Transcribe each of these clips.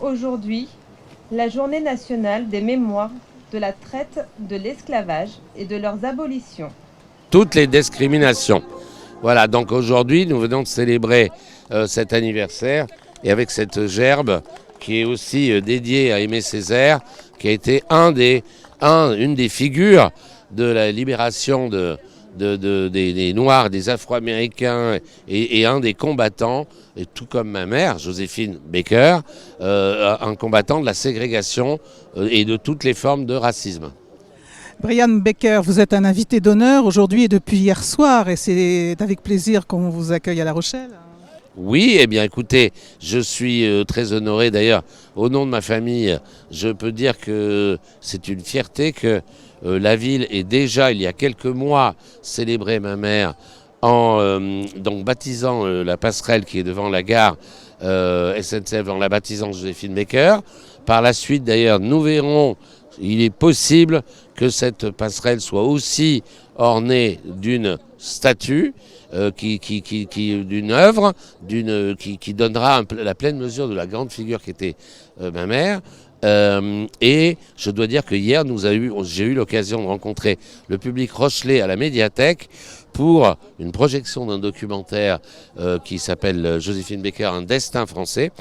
aujourd'hui la journée nationale des mémoires de la traite, de l'esclavage et de leurs abolitions. Toutes les discriminations. Voilà, donc aujourd'hui, nous venons de célébrer cet anniversaire et avec cette gerbe qui est aussi dédiée à Aimé Césaire, qui a été une des figures de la libération des Noirs, des Afro-Américains et un des combattants, et tout comme ma mère, Joséphine Baker, un combattant de la ségrégation et de toutes les formes de racisme. Brian Baker, vous êtes un invité d'honneur aujourd'hui et depuis hier soir, et c'est avec plaisir qu'on vous accueille à La Rochelle. Oui, eh bien écoutez, je suis très honoré d'ailleurs. Au nom de ma famille, je peux dire que c'est une fierté que la ville ait déjà, il y a quelques mois, célébré ma mère en donc baptisant la passerelle qui est devant la gare SNCF, en la baptisant Joséphine Baker. Par la suite d'ailleurs, nous verrons, il est possible que cette passerelle soit aussi ornée d'une statue, d'une œuvre, qui donnera la pleine mesure de la grande figure qui était ma mère. Et je dois dire que hier, j'ai eu l'occasion de rencontrer le public rochelais à la médiathèque pour une projection d'un documentaire qui s'appelle Joséphine Baker, un destin français,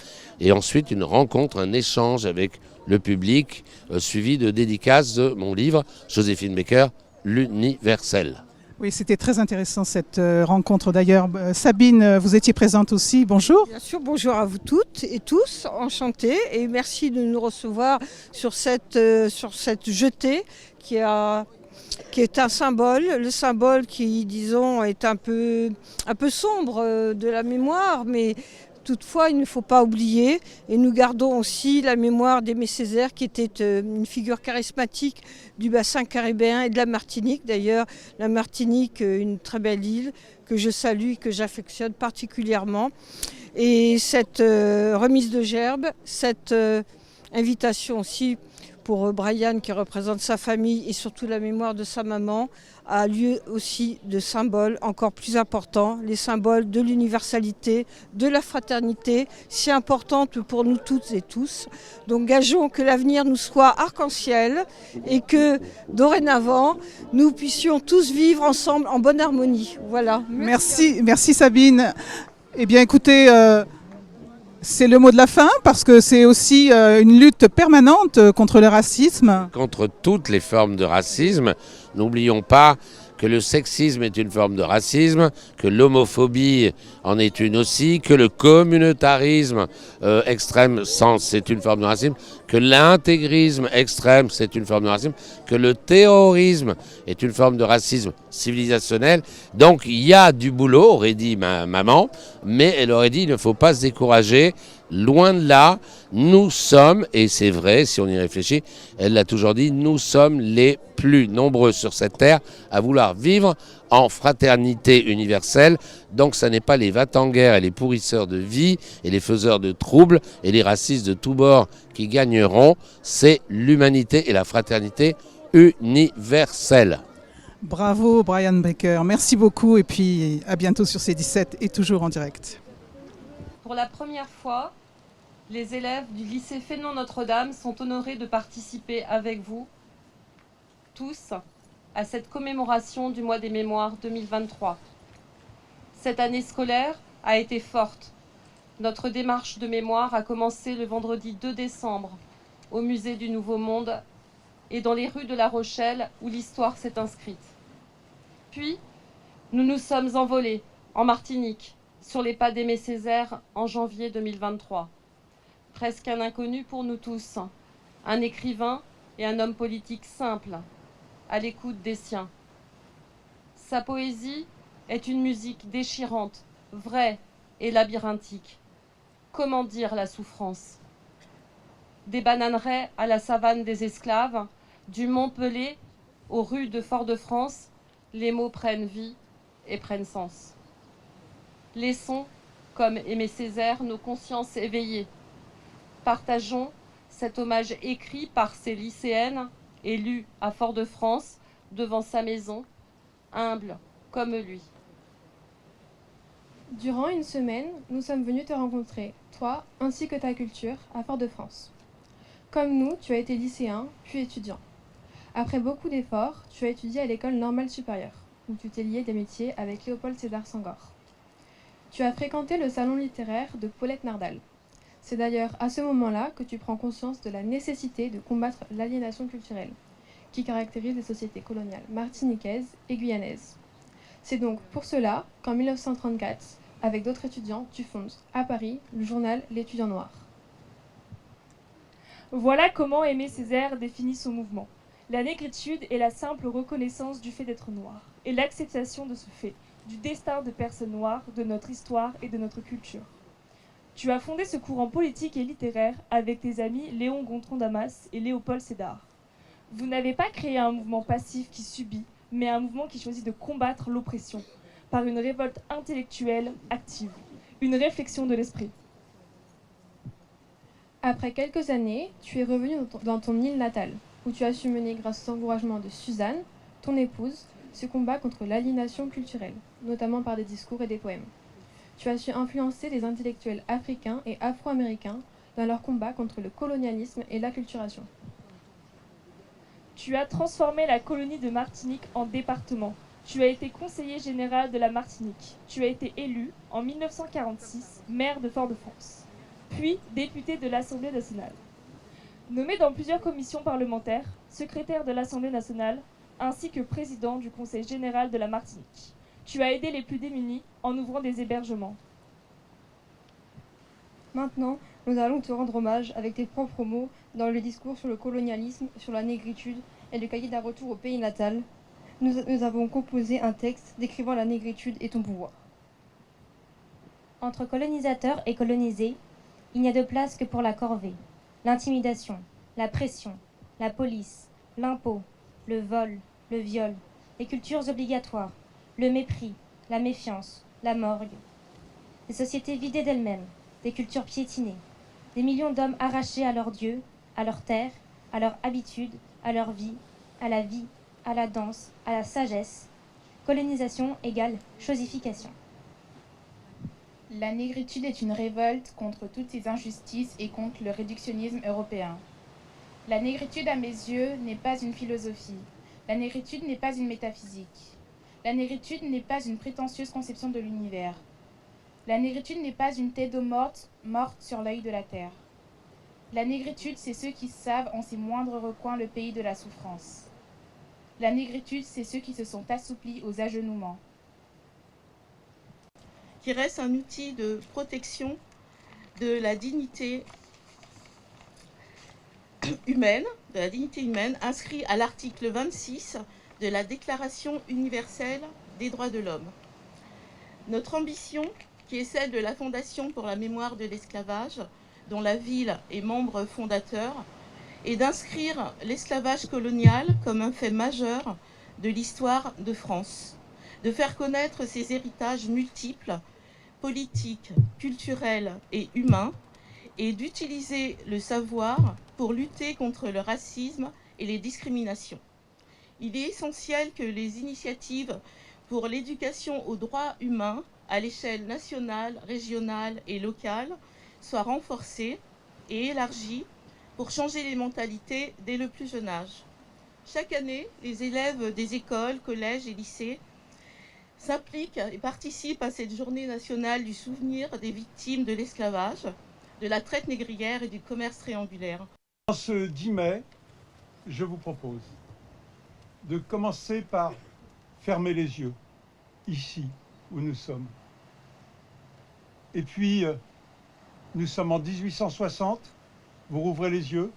et ensuite une rencontre, un échange avec le public, suivi de dédicaces de mon livre Joséphine Baker, l'universel. Oui, c'était très intéressant cette rencontre d'ailleurs. Sabine, vous étiez présente aussi, bonjour. Bien sûr, bonjour à vous toutes et tous, enchantée et merci de nous recevoir sur cette jetée qui est un symbole, le symbole qui, disons, est un peu sombre de la mémoire, mais toutefois, il ne faut pas oublier, et nous gardons aussi la mémoire d'Aimé Césaire, qui était une figure charismatique du bassin caribéen et de la Martinique. D'ailleurs, la Martinique, une très belle île que je salue, que j'affectionne particulièrement. Et cette remise de gerbe, cette invitation aussi pour Brian qui représente sa famille et surtout la mémoire de sa maman, a lieu aussi de symboles encore plus importants, les symboles de l'universalité, de la fraternité, si importante pour nous toutes et tous. Donc gageons que l'avenir nous soit arc-en-ciel et que dorénavant nous puissions tous vivre ensemble en bonne harmonie. Voilà. Merci Sabine. Eh bien écoutez, c'est le mot de la fin parce que c'est aussi une lutte permanente contre le racisme. Contre toutes les formes de racisme. N'oublions pas que le sexisme est une forme de racisme, que l'homophobie en est une aussi, que le communautarisme extrême c'est une forme de racisme, que l'intégrisme extrême c'est une forme de racisme, que le terrorisme est une forme de racisme civilisationnel. Donc il y a du boulot, aurait dit ma maman, mais elle aurait dit il ne faut pas se décourager. Loin de là, nous sommes, et c'est vrai si on y réfléchit, elle l'a toujours dit, nous sommes les plus nombreux sur cette terre à vouloir vivre en fraternité universelle. Donc ça n'est pas les va-t-en-guerre et les pourrisseurs de vie et les faiseurs de troubles et les racistes de tous bords qui gagneront, c'est l'humanité et la fraternité universelle. Bravo Brian Baker, merci beaucoup et puis à bientôt sur C17 et toujours en direct. Pour la première fois, les élèves du lycée Fénon Notre-Dame sont honorés de participer avec vous, tous, à cette commémoration du mois des mémoires 2023. Cette année scolaire a été forte. Notre démarche de mémoire a commencé le vendredi 2 décembre au musée du Nouveau Monde et dans les rues de La Rochelle où l'histoire s'est inscrite. Puis, nous nous sommes envolés en Martinique, sur les pas d'Aimé Césaire en janvier 2023. Presque un inconnu pour nous tous, un écrivain et un homme politique simple, à l'écoute des siens. Sa poésie est une musique déchirante, vraie et labyrinthique. Comment dire la souffrance? Des bananeraies à la savane des esclaves, du Mont Pelé aux rues de Fort-de-France, les mots prennent vie et prennent sens. Laissons, comme Aimé Césaire, nos consciences éveillées. Partageons cet hommage écrit par ces lycéennes et lu à Fort-de-France devant sa maison, humble comme lui. Durant une semaine, nous sommes venus te rencontrer, toi ainsi que ta culture, à Fort-de-France. Comme nous, tu as été lycéen, puis étudiant. Après beaucoup d'efforts, tu as étudié à l'école normale supérieure, où tu t'es lié d'amitié avec Léopold Sédar Senghor. Tu as fréquenté le salon littéraire de Paulette Nardal. C'est d'ailleurs à ce moment-là que tu prends conscience de la nécessité de combattre l'aliénation culturelle, qui caractérise les sociétés coloniales martiniquaises et guyanaises. C'est donc pour cela qu'en 1934, avec d'autres étudiants, tu fondes, à Paris, le journal L'Étudiant Noir. Voilà comment Aimé Césaire définit son mouvement. La négritude est la simple reconnaissance du fait d'être noir, et l'acceptation de ce fait, du destin de personnes noires, de notre histoire et de notre culture. Tu as fondé ce courant politique et littéraire avec tes amis Léon Gontran-Damas et Léopold Sédar. Vous n'avez pas créé un mouvement passif qui subit, mais un mouvement qui choisit de combattre l'oppression, par une révolte intellectuelle active, une réflexion de l'esprit. Après quelques années, tu es revenu dans ton île natale, où tu as su mener, grâce aux encouragements de Suzanne, ton épouse, ce combat contre l'aliénation culturelle, notamment par des discours et des poèmes. Tu as su influencer les intellectuels africains et afro-américains dans leur combat contre le colonialisme et l'acculturation. Tu as transformé la colonie de Martinique en département. Tu as été conseiller général de la Martinique. Tu as été élu, en 1946, maire de Fort-de-France, puis député de l'Assemblée nationale. Nommé dans plusieurs commissions parlementaires, secrétaire de l'Assemblée nationale, ainsi que président du Conseil général de la Martinique. Tu as aidé les plus démunis en ouvrant des hébergements. Maintenant, nous allons te rendre hommage avec tes propres mots dans le discours sur le colonialisme, sur la négritude et le cahier d'un retour au pays natal. Nous avons composé un texte décrivant la négritude et ton pouvoir. Entre colonisateurs et colonisés, il n'y a de place que pour la corvée, l'intimidation, la pression, la police, l'impôt, le vol, le viol, les cultures obligatoires, le mépris, la méfiance, la morgue. Des sociétés vidées d'elles-mêmes, des cultures piétinées, des millions d'hommes arrachés à leurs dieux, à leurs terres, à leurs habitudes, à leur vie, à la danse, à la sagesse. Colonisation égale chosification. La négritude est une révolte contre toutes ces injustices et contre le réductionnisme européen. La négritude, à mes yeux, n'est pas une philosophie. La négritude n'est pas une métaphysique. La négritude n'est pas une prétentieuse conception de l'univers. La négritude n'est pas une tête d'eau morte sur l'œil de la terre. La négritude, c'est ceux qui savent en ses moindres recoins le pays de la souffrance. La négritude, c'est ceux qui se sont assouplis aux agenouements. Qui reste un outil de protection de la dignité humaine, inscrit à l'article 26 de la Déclaration universelle des droits de l'homme. Notre ambition, qui est celle de la Fondation pour la mémoire de l'esclavage, dont la ville est membre fondateur, est d'inscrire l'esclavage colonial comme un fait majeur de l'histoire de France, de faire connaître ses héritages multiples, politiques, culturels et humains, et d'utiliser le savoir pour lutter contre le racisme et les discriminations. Il est essentiel que les initiatives pour l'éducation aux droits humains à l'échelle nationale, régionale et locale soient renforcées et élargies pour changer les mentalités dès le plus jeune âge. Chaque année, les élèves des écoles, collèges et lycées s'impliquent et participent à cette journée nationale du souvenir des victimes de l'esclavage, de la traite négrière et du commerce triangulaire. En ce 10 mai, je vous propose de commencer par fermer les yeux, ici où nous sommes. Et puis, nous sommes en 1860, vous rouvrez les yeux,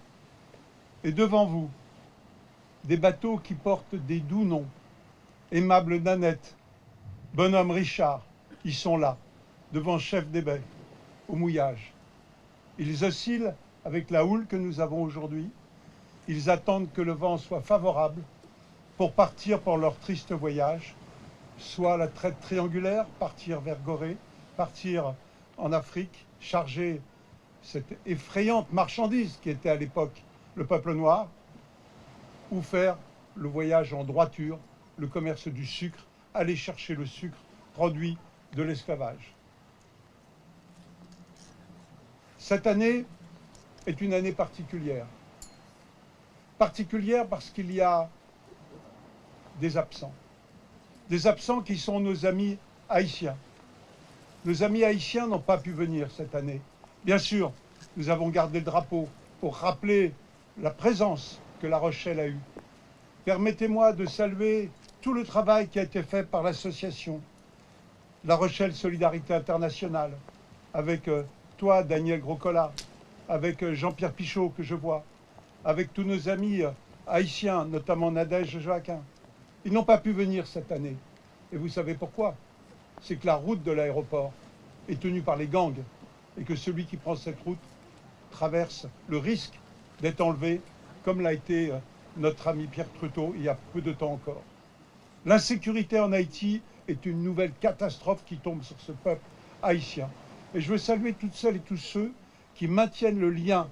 et devant vous, des bateaux qui portent des doux noms. Aimable Nanette, Bonhomme Richard, ils sont là, devant Chef des baies, au mouillage. Ils oscillent avec la houle que nous avons aujourd'hui. Ils attendent que le vent soit favorable pour partir pour leur triste voyage, soit la traite triangulaire, partir vers Gorée, partir en Afrique, charger cette effrayante marchandise qui était à l'époque le peuple noir, ou faire le voyage en droiture, le commerce du sucre, aller chercher le sucre produit de l'esclavage. Cette année est une année particulière. Particulière parce qu'il y a des absents. Des absents qui sont nos amis haïtiens. Nos amis haïtiens n'ont pas pu venir cette année. Bien sûr, nous avons gardé le drapeau pour rappeler la présence que La Rochelle a eue. Permettez-moi de saluer tout le travail qui a été fait par l'association La Rochelle Solidarité Internationale, avec toi, Daniel Grocola, avec Jean-Pierre Pichot, que je vois, avec tous nos amis haïtiens, notamment Nadège Joaquin. Ils n'ont pas pu venir cette année. Et vous savez pourquoi? C'est que la route de l'aéroport est tenue par les gangs et que celui qui prend cette route traverse le risque d'être enlevé, comme l'a été notre ami Pierre Truteau il y a peu de temps encore. L'insécurité en Haïti est une nouvelle catastrophe qui tombe sur ce peuple haïtien. Et je veux saluer toutes celles et tous ceux qui maintiennent le lien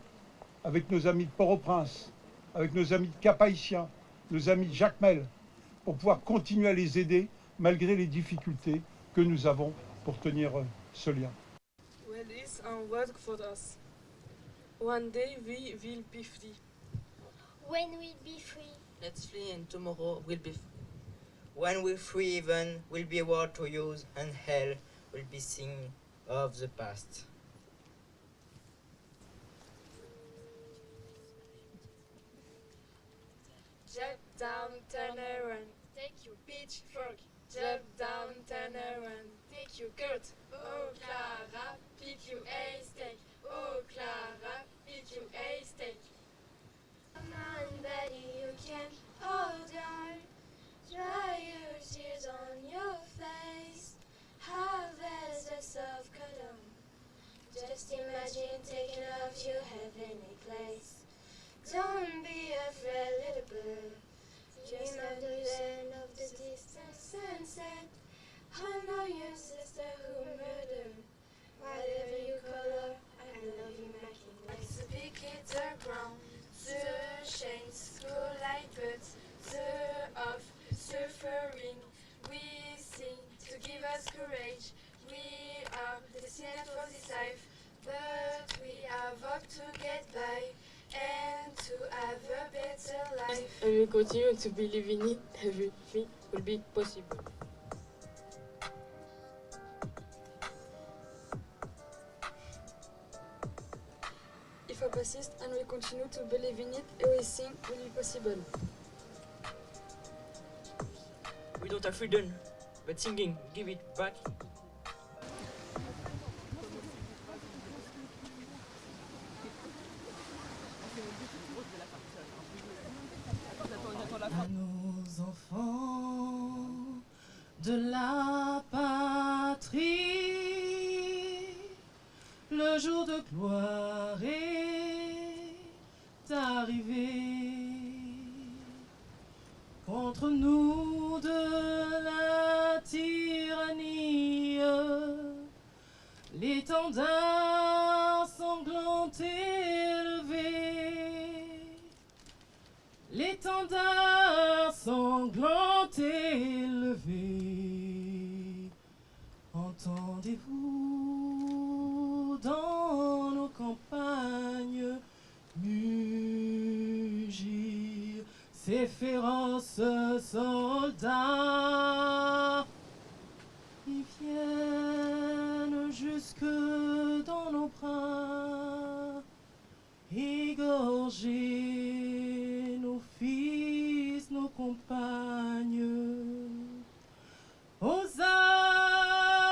avec nos amis de Port-au-Prince, avec nos amis de Cap-Haïtien, nos amis de Jacmel, pour pouvoir continuer à les aider malgré les difficultés que nous avons pour tenir ce lien. Well, it's a work for us. One day we will be free. When we'll be free. Let's flee and tomorrow we'll be free. When we're free even, we'll be able to use and hell will be seen of the past. Jump down, turn around, take your pitchfork. Jump down, turn around, take your coat. Oh Clara, pick you a steak. Oh Clara, pick you a steak. Come on, Betty, you can hold on. Dry your tears on your face. Harvest a soft cologne. Just imagine taking off your heavenly place. Don't be afraid, little bird. Dream of the land of the distant sunset. Honor your sister who murdered. Whatever you call her, I love you, my king. Let's pick it the ground. The chains go like birds. The off suffering. We sing to give us courage. We are destined for this life, but we have work to get by and to have a better life. And we continue to believe in it. Everything will be possible. If I persist and we continue to believe in it, everything will be possible. We don't have freedom, but singing, give it back. À nos enfants de la patrie, le jour de gloire est arrivé. Contre nous de la tyrannie, l'étendard sanglant élevé. L'étendard sanglant élevé. Entendez-vous dans nos campagnes mugir ces féroces soldats? Ils viennent jusque dans nos bras, égorger nos fils, nos compagnes. Aux armes,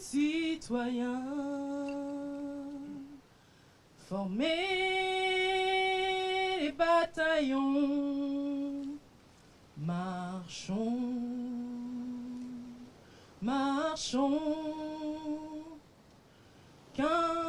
citoyens, formez les bataillons, marchons, marchons, qu'un